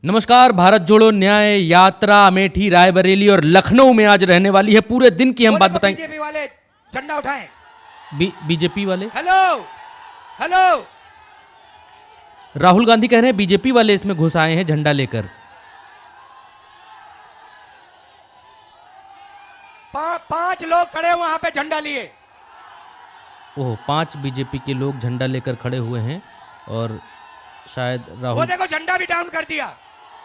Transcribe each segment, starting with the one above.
नमस्कार। भारत जोड़ो न्याय यात्रा अमेठी, रायबरेली और लखनऊ में आज रहने वाली है। पूरे दिन की हम बात बताएंगे। बीजेपी वाले झंडा उठाएं। बीजेपी वाले हेलो हेलो। राहुल गांधी कह रहे हैं बीजेपी वाले इसमें घुस आए हैं झंडा लेकर। पांच लोग खड़े वहां पे झंडा लिए। ओह, 5 बीजेपी के लोग झंडा लेकर खड़े हुए हैं और शायद वो राहुल, देखो झंडा भी डाउन कर दिया।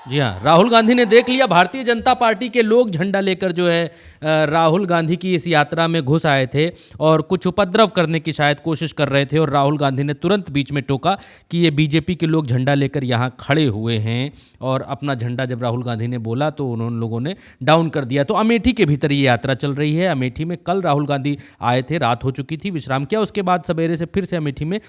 जी हाँ, राहुल गांधी ने देख लिया भारतीय जनता पार्टी के लोग झंडा लेकर जो है राहुल गांधी की इस यात्रा में घुस आए थे और कुछ उपद्रव करने की शायद कोशिश कर रहे थे और राहुल गांधी ने तुरंत बीच में टोका कि ये बीजेपी के लोग झंडा लेकर यहाँ खड़े हुए हैं और अपना झंडा जब राहुल गांधी ने बोला तो उन लोगों ने डाउन कर दिया। तो अमेठी के भीतर ये यात्रा चल रही है। अमेठी में कल राहुल गांधी आए थे, रात हो चुकी थी, विश्राम किया, उसके बाद सवेरे से फिर से अमेठी में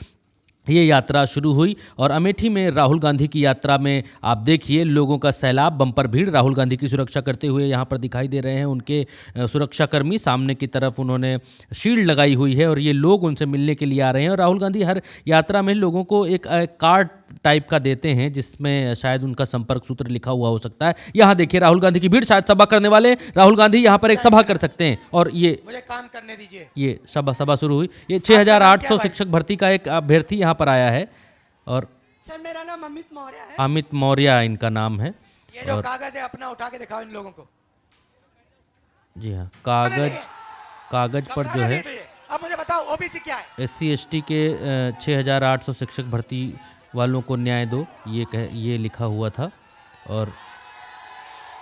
ये यात्रा शुरू हुई और अमेठी में राहुल गांधी की यात्रा में आप देखिए लोगों का सैलाब, बम्पर भीड़। राहुल गांधी की सुरक्षा करते हुए यहाँ पर दिखाई दे रहे हैं उनके सुरक्षाकर्मी। सामने की तरफ उन्होंने शील्ड लगाई हुई है और ये लोग उनसे मिलने के लिए आ रहे हैं। और राहुल गांधी हर यात्रा में लोगों को एक कार्ड टाइप का देते हैं जिसमें शायद उनका संपर्क सूत्र लिखा हुआ हो सकता है। यहाँ देखिए राहुल गांधी की भीड़, शायद सभा करने वाले राहुल गांधी यहाँ पर एक सभा कर सकते हैं। और ये मुझे काम करने दीजिए। ये सभा शुरू हुई। ये 6800 शिक्षक भर्ती का एक अभ्यर्थी यहाँ पर आया है और सर मेरा नाम अमित मौर्य है। अमित मौर्य इनका नाम है। ये जो कागज है अपना उठा के दिखाओ इन लोगों को। जी हाँ, कागज पर जो है अब मुझे बताओ ओबीसी क्या है। SC ST के 6800 शिक्षक भर्ती वालों को न्याय दो, ये लिखा हुआ था। और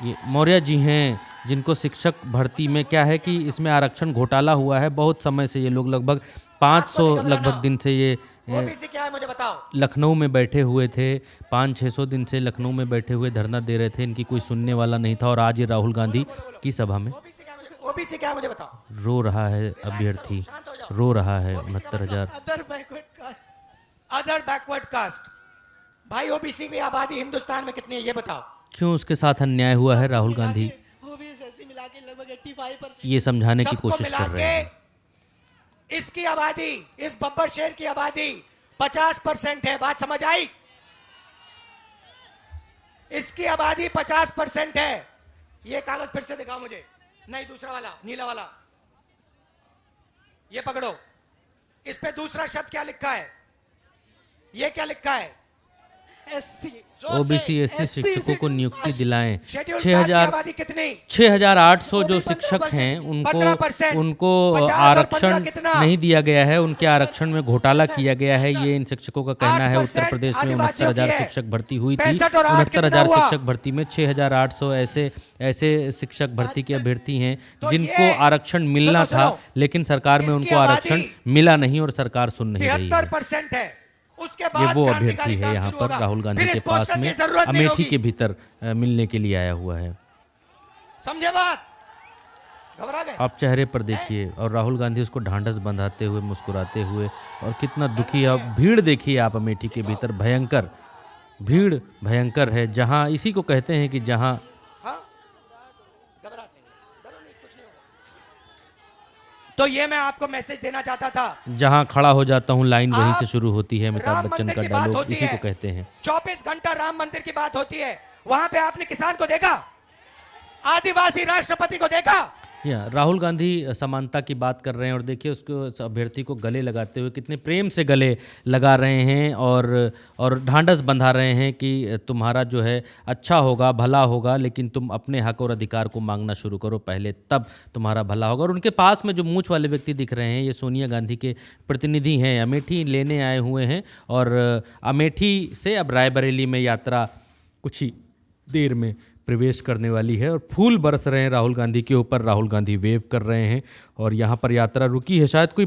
ये मौर्य जी हैं जिनको शिक्षक भर्ती में क्या है कि इसमें आरक्षण घोटाला हुआ है बहुत समय से। ये लोग लगभग 500 दिन से ये ओबीसी क्या है मुझे बताओ। लखनऊ में बैठे हुए थे, 500-600 दिन से लखनऊ में बैठे हुए धरना दे रहे थे। इनकी कोई सुनने वाला नहीं था और आज ये राहुल गांधी की सभा में ओबीसी क्या है मुझे बताओ। रो रहा है अभ्यर्थी, रो रहा है। 69,000 अदर बैकवर्ड कास्ट। भाई ओबीसी की आबादी हिंदुस्तान में कितनी है ये बताओ। क्यों उसके साथ अन्याय हुआ है? राहुल गांधी ये समझाने की कोशिश कर रहे हैं। इसकी आबादी, इस बब्बर शहर की आबादी 50% है। बात समझ आई? इसकी आबादी 50% है। ये कागज फिर से दिखाओ मुझे। नहीं, दूसरा वाला, नीला वाला। ये पकड़ो। इस पे दूसरा शब्द क्या लिखा है? ये क्या लिखा है? OBC SC शिक्षकों को नियुक्ति दिलाएं। 6,800 जो शिक्षक हैं उनको आरक्षण नहीं दिया गया है, उनके आरक्षण में घोटाला किया गया है, ये इन शिक्षकों का कहना है। उत्तर प्रदेश में 69,000 शिक्षक भर्ती हुई थी। 69,000 शिक्षक भर्ती में 6,800 ऐसे शिक्षक भर्ती के अभ्यर्थी हैं जिनको आरक्षण मिलना था, लेकिन सरकार में उनको आरक्षण मिला नहीं और सरकार सुन नहीं रही है। ये वो अभ्यर्थी है यहाँ पर राहुल गांधी के पास में अमेठी के भीतर मिलने के लिए आया हुआ है। समझे बात? घबरा गए? आप चेहरे पर देखिए और राहुल गांधी उसको ढांढस बंधाते हुए, मुस्कुराते हुए और कितना दुखी है। भीड़ देखिए आप अमेठी के भीतर, भयंकर भीड़, भयंकर है। जहाँ इसी को कहते हैं कि जहाँ तो ये मैं आपको मैसेज देना चाहता था। जहां खड़ा हो जाता हूं लाइन वहीं से शुरू होती है। अमिताभ बच्चन का डायलॉग इसी को कहते हैं। 24 घंटा राम मंदिर की बात होती है। वहां पे आपने किसान को देखा? आदिवासी राष्ट्रपति को देखा? राहुल गांधी समानता की बात कर रहे हैं और देखिए उसको अभ्यर्थी को गले लगाते हुए कितने प्रेम से गले लगा रहे हैं और ढांढस बंधा रहे हैं कि तुम्हारा जो है अच्छा होगा, भला होगा, लेकिन तुम अपने हक और अधिकार को मांगना शुरू करो पहले, तब तुम्हारा भला होगा। और उनके पास में जो मूंछ वाले व्यक्ति दिख रहे हैं ये सोनिया गांधी के प्रतिनिधि हैं, अमेठी लेने आए हुए हैं और अमेठी से अब रायबरेली में यात्रा कुछ ही देर में प्रवेश करने वाली है और फूल बरस रहे हैं राहुल गांधी के ऊपर। राहुल गांधी वेव कर रहे हैं और यहाँ पर यात्रा रुकी है। शायद कोई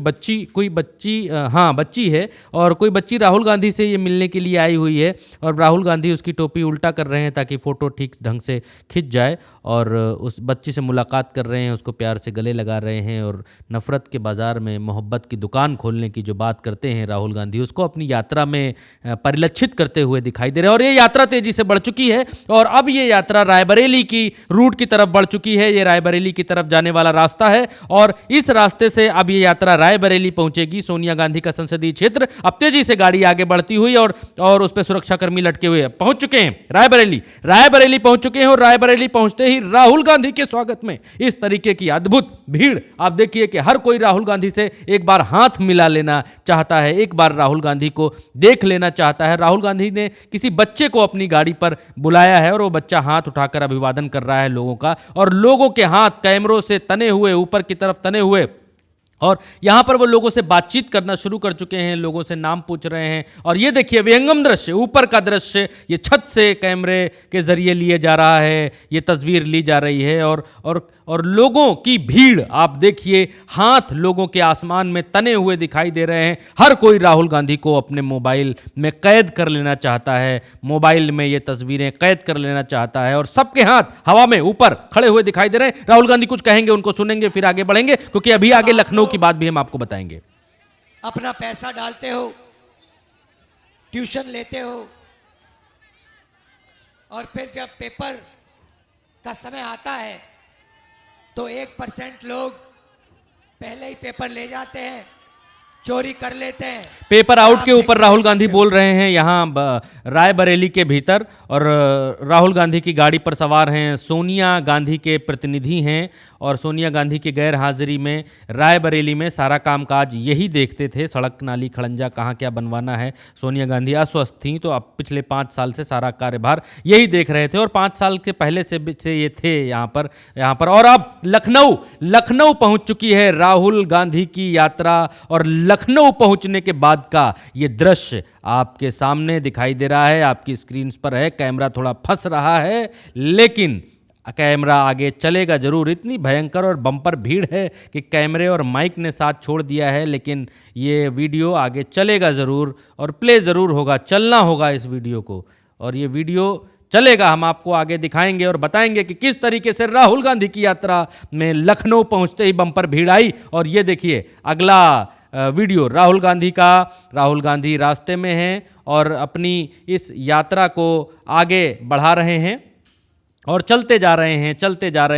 बच्ची है और कोई बच्ची राहुल गांधी से ये मिलने के लिए आई हुई है और राहुल गांधी उसकी टोपी उल्टा कर रहे हैं ताकि फ़ोटो ठीक ढंग से खिंच जाए और उस बच्ची से मुलाकात कर रहे हैं, उसको प्यार से गले लगा रहे हैं और नफ़रत के बाज़ार में मोहब्बत की दुकान खोलने की जो बात करते हैं राहुल गांधी, उसको अपनी यात्रा में परिलक्षित करते हुए दिखाई दे रहे हैं। और ये यात्रा तेज़ी से बढ़ चुकी है और अब ये यात्रा रायबरेली की रूट की तरफ बढ़ चुकी है। ये रायबरेली की तरफ जाने वाला रास्ता है और इस रास्ते से अब ये यात्रा रायबरेली पहुंचेगी, सोनिया गांधी का संसदीय क्षेत्र। अब तेजी से गाड़ी आगे बढ़ती हुई और उस पर सुरक्षाकर्मी लटके हुए पहुंच चुके हैं रायबरेली पहुंच चुके हैं। और रायबरेली पहुंचते ही राहुल गांधी के स्वागत में इस तरीके की अद्भुत भीड़। आप देखिए कि हर कोई राहुल गांधी से एक बार हाथ मिला लेना चाहता है, एक बार राहुल गांधी को देख लेना चाहता है। राहुल गांधी ने किसी बच्चे को अपनी गाड़ी पर बुलाया है और वो बच्चा हाथ उठाकर अभिवादन कर रहा है लोगों का, और लोगों के हाथ कैमरों से तने हुए, ऊपर की तरफ तने हुए, और यहाँ पर वो लोगों से बातचीत करना शुरू कर चुके हैं, लोगों से नाम पूछ रहे हैं। और ये देखिए विहंगम दृश्य, ऊपर का दृश्य, ये छत से कैमरे के जरिए लिए जा रहा है, ये तस्वीर ली जा रही है। और लोगों की भीड़ आप देखिए, हाथ लोगों के आसमान में तने हुए दिखाई दे रहे हैं। हर कोई राहुल गांधी को अपने मोबाइल में कैद कर लेना चाहता है, मोबाइल में ये तस्वीरें कैद कर लेना चाहता है, और सबके हाथ हवा में ऊपर खड़े हुए दिखाई दे रहे हैं। राहुल गांधी कुछ कहेंगे, उनको सुनेंगे, फिर आगे बढ़ेंगे, क्योंकि अभी आगे लखनऊ की बात भी हम आपको बताएंगे। अपना पैसा डालते हो, ट्यूशन लेते हो, और फिर जब पेपर का समय आता है तो 1% लोग पहले ही पेपर ले जाते हैं, चोरी कर लेते हैं। पेपर आउट के ऊपर राहुल गांधी बोल रहे हैं यहाँ रायबरेली के भीतर। और राहुल गांधी की गाड़ी पर सवार हैं सोनिया गांधी के प्रतिनिधि हैं, और सोनिया गांधी की गैर हाजिरी में रायबरेली में सारा कामकाज यही देखते थे, सड़क नाली खड़ंजा कहाँ क्या बनवाना है। सोनिया गांधी अस्वस्थ थी, तो अब पिछले 5 साल से सारा कार्यभार यही देख रहे थे, और 5 साल के पहले से ये थे यहाँ पर। और अब लखनऊ पहुँच चुकी है राहुल गांधी की यात्रा, और लखनऊ पहुंचने के बाद का ये दृश्य आपके सामने दिखाई दे रहा है, आपकी स्क्रीन पर है। कैमरा थोड़ा फंस रहा है, लेकिन कैमरा आगे चलेगा जरूर। इतनी भयंकर और बम्पर भीड़ है कि कैमरे और माइक ने साथ छोड़ दिया है, लेकिन ये वीडियो आगे चलेगा ज़रूर, और प्ले ज़रूर होगा, चलना होगा इस वीडियो को, और ये वीडियो चलेगा। हम आपको आगे दिखाएंगे और बताएंगे कि किस तरीके से राहुल गांधी की यात्रा में लखनऊ पहुंचते ही बम्पर भीड़ आई। और ये देखिए अगला वीडियो राहुल गांधी रास्ते में हैं और अपनी इस यात्रा को आगे बढ़ा रहे हैं और चलते जा रहे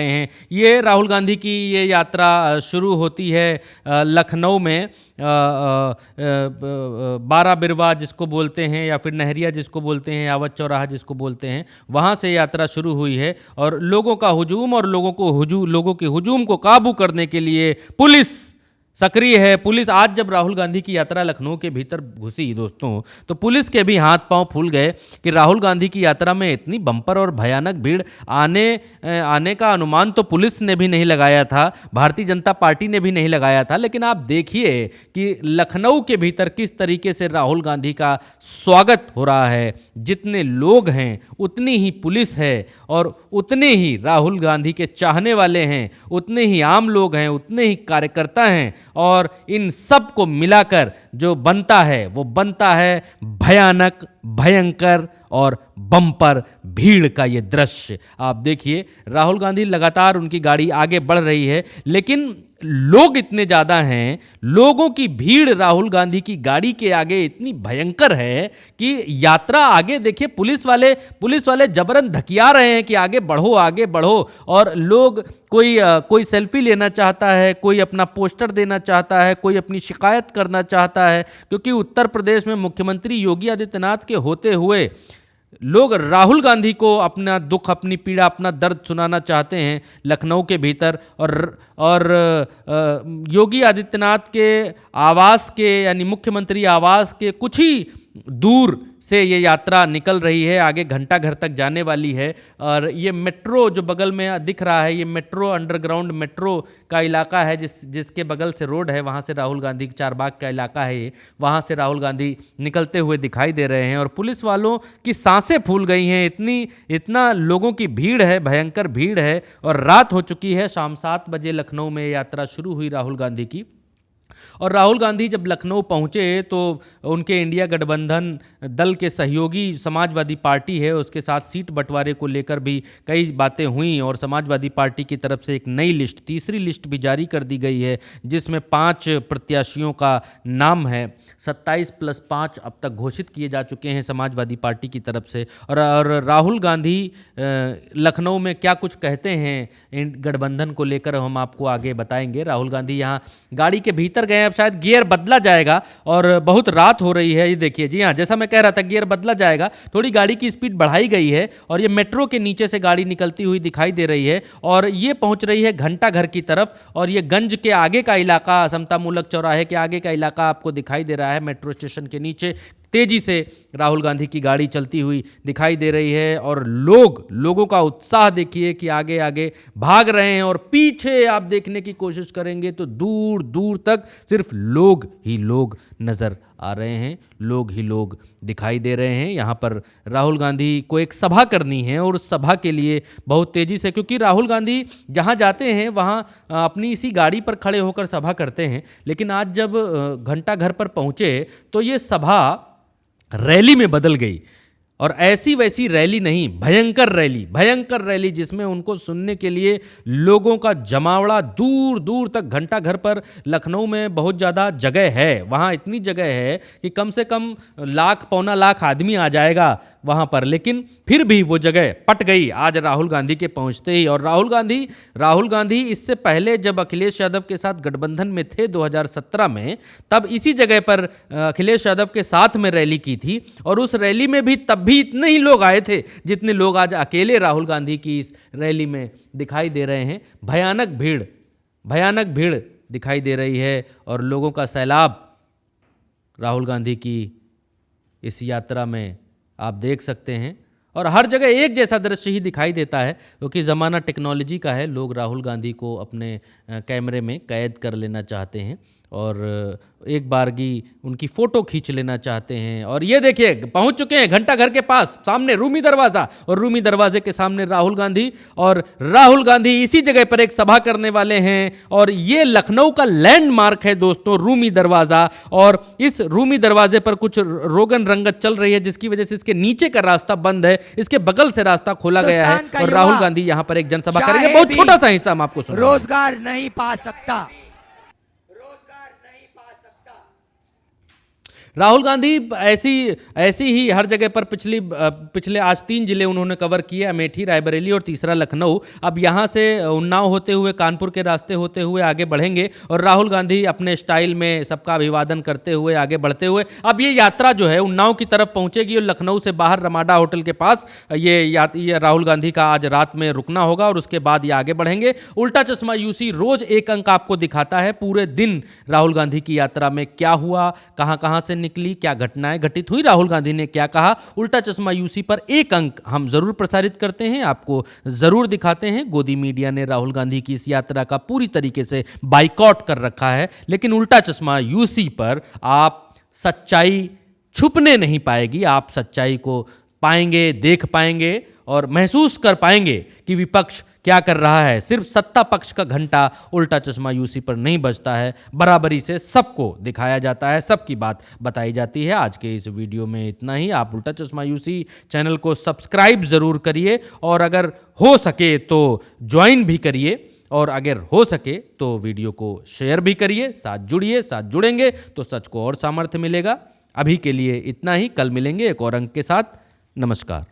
हैं। ये राहुल गांधी की ये यात्रा शुरू होती है लखनऊ में, 12 बिरवा जिसको बोलते हैं, या फिर नहरिया जिसको बोलते हैं, यावत चौराहा जिसको बोलते हैं, वहाँ से यात्रा शुरू हुई है। और लोगों का हुजूम और लोगों के हुजूम को काबू करने के लिए पुलिस सक्रिय है। पुलिस आज जब राहुल गांधी की यात्रा लखनऊ के भीतर घुसी दोस्तों, तो पुलिस के भी हाथ पांव फूल गए कि राहुल गांधी की यात्रा में इतनी बम्पर और भयानक भीड़ आने का अनुमान तो पुलिस ने भी नहीं लगाया था, भारतीय जनता पार्टी ने भी नहीं लगाया था। लेकिन आप देखिए कि लखनऊ के भीतर किस तरीके से राहुल गांधी का स्वागत हो रहा है। जितने लोग हैं उतनी ही पुलिस है, और उतने ही राहुल गांधी के चाहने वाले हैं, उतने ही आम लोग हैं, उतने ही कार्यकर्ता हैं, और इन सब को मिलाकर जो बनता है वो बनता है भयानक, भयंकर और बम्पर भीड़ का ये दृश्य। आप देखिए राहुल गांधी लगातार, उनकी गाड़ी आगे बढ़ रही है, लेकिन लोग इतने ज़्यादा हैं, लोगों की भीड़ राहुल गांधी की गाड़ी के आगे इतनी भयंकर है कि यात्रा आगे देखिए, पुलिस वाले जबरन धकिया रहे हैं कि आगे बढ़ो। और लोग कोई सेल्फी लेना चाहता है, कोई अपना पोस्टर देना चाहता है, कोई अपनी शिकायत करना चाहता है, क्योंकि उत्तर प्रदेश में मुख्यमंत्री योगी आदित्यनाथ के होते हुए लोग राहुल गांधी को अपना दुख, अपनी पीड़ा, अपना दर्द सुनाना चाहते हैं लखनऊ के भीतर। और योगी आदित्यनाथ के आवास के, यानी मुख्यमंत्री आवास के कुछ ही दूर से ये यात्रा निकल रही है, आगे घंटा घर तक जाने वाली है। और ये मेट्रो जो बगल में दिख रहा है, ये मेट्रो, अंडरग्राउंड मेट्रो का इलाका है, जिसके बगल से रोड है, वहाँ से राहुल गांधी चारबाग का इलाका है ये, वहाँ से राहुल गांधी निकलते हुए दिखाई दे रहे हैं। और पुलिस वालों की सांसें फूल गई हैं, इतना लोगों की भीड़ है, भयंकर भीड़ है। और रात हो चुकी है, शाम 7 बजे लखनऊ में यात्रा शुरू हुई राहुल गांधी की। और राहुल गांधी जब लखनऊ पहुंचे तो उनके इंडिया गठबंधन दल के सहयोगी समाजवादी पार्टी है, उसके साथ सीट बंटवारे को लेकर भी कई बातें हुई और समाजवादी पार्टी की तरफ से एक नई लिस्ट, तीसरी लिस्ट भी जारी कर दी गई है, जिसमें 5 प्रत्याशियों का नाम है। 27+5 अब तक घोषित किए जा चुके हैं समाजवादी पार्टी की तरफ से। और राहुल गांधी लखनऊ में क्या कुछ कहते हैं इन गठबंधन को लेकर हम आपको आगे बताएंगे। राहुल गांधी यहाँ गाड़ी के भीतर गए, अब शायद गियर बदला जाएगा और बहुत रात हो रही है। ये देखिए, जी हाँ, जैसा मैं कह रहा था गियर बदला जाएगा, थोड़ी गाड़ी की स्पीड बढ़ाई गई है और ये मेट्रो के नीचे से गाड़ी निकलती हुई दिखाई दे रही है और ये पहुंच रही है घंटा घर की तरफ। और ये गंज के आगे का इलाका, समतामूलक चौराहे के आगे का इलाका आपको दिखाई दे रहा है। मेट्रो स्टेशन के नीचे तेजी से राहुल गांधी की गाड़ी चलती हुई दिखाई दे रही है और लोगों का उत्साह देखिए कि आगे आगे भाग रहे हैं और पीछे आप देखने की कोशिश करेंगे तो दूर दूर तक सिर्फ लोग ही लोग नजर आ रहे हैं, लोग ही लोग दिखाई दे रहे हैं। यहाँ पर राहुल गांधी को एक सभा करनी है और उस सभा के लिए बहुत तेजी से, क्योंकि राहुल गांधी जहाँ जाते हैं वहाँ अपनी इसी गाड़ी पर खड़े होकर सभा करते हैं, लेकिन आज जब घंटा घर पर पहुँचे तो ये सभा रैली में बदल गई। और ऐसी वैसी रैली नहीं, भयंकर रैली जिसमें उनको सुनने के लिए लोगों का जमावड़ा दूर दूर तक। घंटा घर पर लखनऊ में बहुत ज़्यादा जगह है, वहाँ इतनी जगह है कि कम से कम 1 पौना लाख आदमी आ जाएगा वहाँ पर, लेकिन फिर भी वो जगह पट गई आज राहुल गांधी के पहुँचते ही। और राहुल गांधी इससे पहले जब अखिलेश यादव के साथ गठबंधन में थे 2017 में, तब इसी जगह पर अखिलेश यादव के साथ में रैली की थी और उस रैली में भी तब भी इतने ही लोग आए थे जितने लोग आज अकेले राहुल गांधी की इस रैली में दिखाई दे रहे हैं। भयानक भीड़ दिखाई दे रही है और लोगों का सैलाब राहुल गांधी की इस यात्रा में आप देख सकते हैं। और हर जगह एक जैसा दृश्य ही दिखाई देता है, क्योंकि ज़माना टेक्नोलॉजी का है। लोग राहुल गांधी को अपने कैमरे में कैद कर लेना चाहते हैं और एक बारगी उनकी फ़ोटो खींच लेना चाहते हैं। और ये देखिए पहुंच चुके हैं घंटा घर के पास, सामने रूमी दरवाज़ा, और रूमी दरवाजे के सामने राहुल गांधी। और राहुल गांधी इसी जगह पर एक सभा करने वाले हैं और ये लखनऊ का लैंडमार्क है दोस्तों, रूमी दरवाज़ा। और इस रूमी दरवाजे पर कुछ रोगन रंगत चल रही है जिसकी वजह से इसके नीचे का रास्ता बंद है, इसके बगल से रास्ता खोला गया है और राहुल गांधी यहाँ पर एक जनसभा करेंगे। बहुत छोटा सा हिस्सा हम आपको सुनाएंगे। रोजगार नहीं पा सकता। राहुल गांधी ऐसी ही हर जगह पर पिछले आज 3 जिले उन्होंने कवर किए, अमेठी, रायबरेली और तीसरा लखनऊ। अब यहाँ से उन्नाव होते हुए, कानपुर के रास्ते होते हुए आगे बढ़ेंगे और राहुल गांधी अपने स्टाइल में सबका अभिवादन करते हुए आगे बढ़ते हुए अब ये यात्रा जो है उन्नाव की तरफ पहुँचेगी और लखनऊ से बाहर रमाडा होटल के पास ये राहुल गांधी का आज रात में रुकना होगा और उसके बाद ये आगे बढ़ेंगे। उल्टा चश्मा यूसी रोज एक अंक आपको दिखाता है पूरे दिन राहुल गांधी की यात्रा में क्या हुआ, कहाँ से निकली, क्या घटनाएं घटित हुई, राहुल गांधी ने क्या कहा। उल्टा चश्मा यूसी पर एक अंक हम जरूर प्रसारित करते हैं, आपको जरूर दिखाते हैं। गोदी मीडिया ने राहुल गांधी की इस यात्रा का पूरी तरीके से बाइकआउट कर रखा है, लेकिन उल्टा चश्मा यूसी पर आप सच्चाई छुपने नहीं पाएगी। आप सच्चाई को पाएंगे, देख पाएंगे और महसूस कर पाएंगे कि विपक्ष क्या कर रहा है। सिर्फ सत्ता पक्ष का घंटा उल्टा चश्मा यूसी पर नहीं बजता है, बराबरी से सबको दिखाया जाता है, सबकी बात बताई जाती है। आज के इस वीडियो में इतना ही। आप उल्टा चश्मा यूसी चैनल को सब्सक्राइब ज़रूर करिए और अगर हो सके तो ज्वाइन भी करिए और अगर हो सके तो वीडियो को शेयर भी करिए। साथ जुड़िए, साथ जुड़ेंगे तो सच को और सामर्थ्य मिलेगा। अभी के लिए इतना ही, कल मिलेंगे एक और अंक के साथ। नमस्कार।